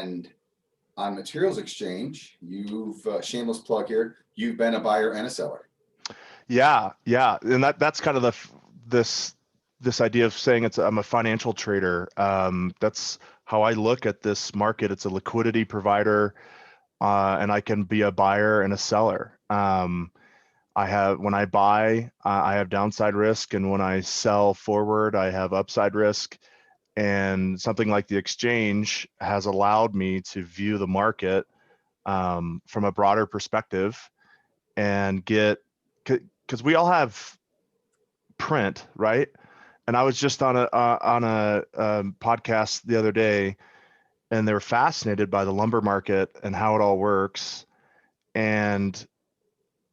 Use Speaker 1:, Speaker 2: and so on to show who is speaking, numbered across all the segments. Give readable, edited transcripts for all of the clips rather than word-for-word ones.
Speaker 1: And on Materials Exchange, you've shameless plug here, you've been a buyer and a seller.
Speaker 2: Yeah, and that's kind of this idea of saying I'm a financial trader. That's how I look at this market. It's a liquidity provider, and I can be a buyer and a seller. When I buy, I have downside risk, and when I sell forward, I have upside risk. And something like the exchange has allowed me to view the market from a broader perspective and because we all have print, right? And I was just on a podcast the other day, and they were fascinated by the lumber market and how it all works, and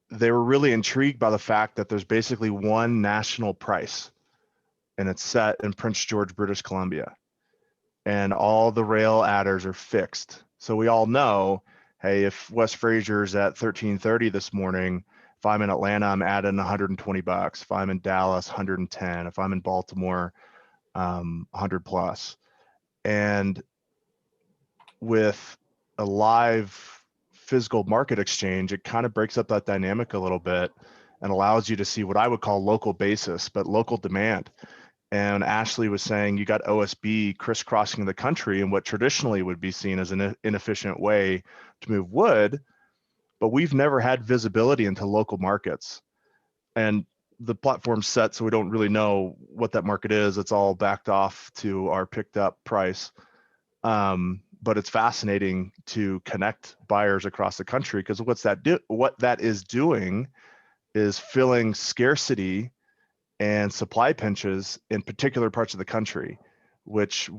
Speaker 2: they were really intrigued by the fact that there's basically one national price, and it's set in Prince George, British Columbia, and all the rail adders are fixed. So we all know, hey, if West Fraser's at 1330 this morning, if I'm in Atlanta, I'm adding $120. If I'm in Dallas, 110. If I'm in Baltimore, 100 plus. And with a live physical market exchange, it kind of breaks up that dynamic a little bit and allows you to see what I would call local basis, but local demand. And Ashley was saying you got OSB crisscrossing the country in what traditionally would be seen as an inefficient way to move wood, but we've never had visibility into local markets. And the platform's set, so we don't really know what that market is. It's all backed off to our picked up price. But it's fascinating to connect buyers across the country, because what that is doing is filling scarcity and supply pinches in particular parts of the country, which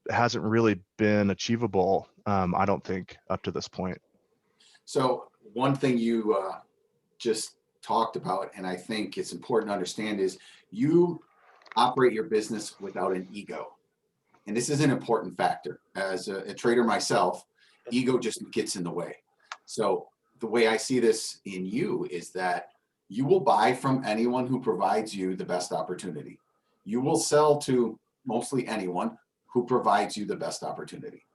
Speaker 2: hasn't really been achievable, I don't think, up to this point.
Speaker 1: So one thing you just talked about, and I think it's important to understand, is you operate your business without an ego. And this is an important factor. As a trader myself, ego just gets in the way. So the way I see this in you is that you will buy from anyone who provides you the best opportunity. You will sell to mostly anyone who provides you the best opportunity.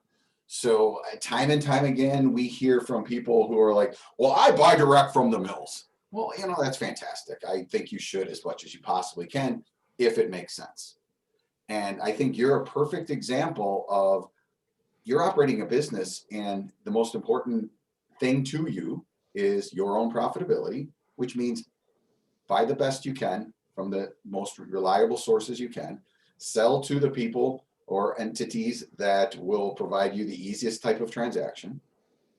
Speaker 1: So time and time again, we hear from people who are like, well, I buy direct from the mills. Well, that's fantastic. I think you should as much as you possibly can, if it makes sense. And I think you're a perfect example of, you're operating a business, and the most important thing to you is your own profitability, which means buy the best you can from the most reliable sources you can, sell to the people or entities that will provide you the easiest type of transaction,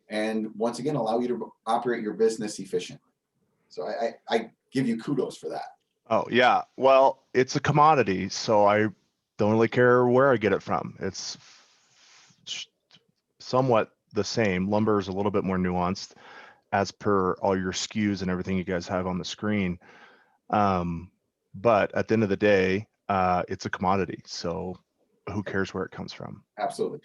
Speaker 1: and once again, allow you to operate your business efficiently. So I give you kudos for that.
Speaker 2: Oh, yeah. Well, it's a commodity, so I don't really care where I get it from. It's somewhat the same. Lumber is a little bit more nuanced as per all your SKUs and everything you guys have on the screen. But at the end of the day, it's a commodity. So who cares where it comes from?
Speaker 1: Absolutely.